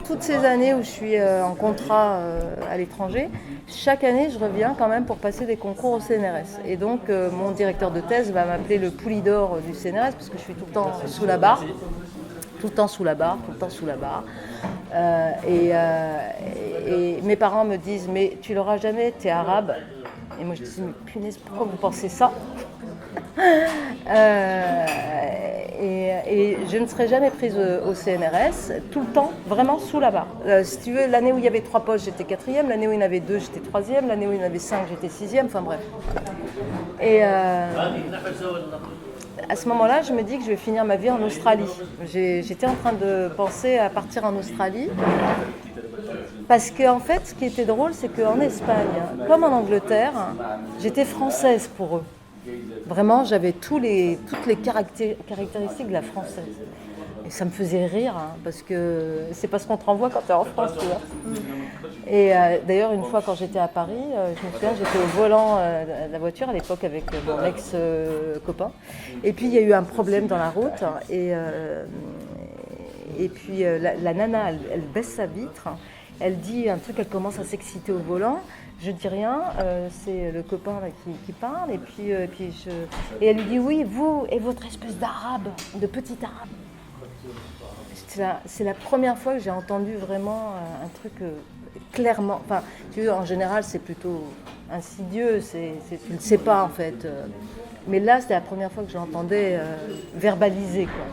toutes ces années où je suis en contrat à l'étranger, chaque année, je reviens quand même pour passer des concours au CNRS. Et donc, mon directeur de thèse va m'appeler le pouli d'or du CNRS parce que je suis tout le temps sous la barre. Tout le temps sous la barre, tout le temps sous la barre. Et mes parents me disent, mais tu l'auras jamais, t'es arabe. Et moi je dis, mais punaise, pourquoi vous pensez ça? Et je ne serai jamais prise au CNRS, tout le temps, vraiment sous la barre. Si tu veux, l'année où il y avait 3 postes, j'étais 4e, l'année où il y en avait 2, j'étais 3e, l'année où il y en avait 5, j'étais 6e, enfin bref. Et à ce moment-là, je me dis que je vais finir ma vie en Australie. J'étais en train de penser à partir en Australie. Parce qu'en fait, ce qui était drôle, c'est qu'en Espagne, comme en Angleterre, j'étais française pour eux. Vraiment, j'avais toutes les caractéristiques de la française. Et ça me faisait rire, parce que c'est pas ce qu'on te renvoie quand tu es en France, tu vois. Et d'ailleurs, une fois quand j'étais à Paris, je me souviens, j'étais au volant de la voiture à l'époque avec mon ex-copain. Et puis, il y a eu un problème dans la route. Et puis, la nana, elle baisse sa vitre. Elle dit un truc, elle commence à s'exciter au volant. Je dis rien, c'est le copain là, qui parle. Et elle lui dit, oui, vous et votre espèce d'arabe, de petit arabe. C'est la première fois que j'ai entendu vraiment un truc clairement. Enfin, tu vois, en général, c'est plutôt insidieux, tu ne le sais pas en fait. Mais là, c'était la première fois que j'entendais verbaliser, quoi.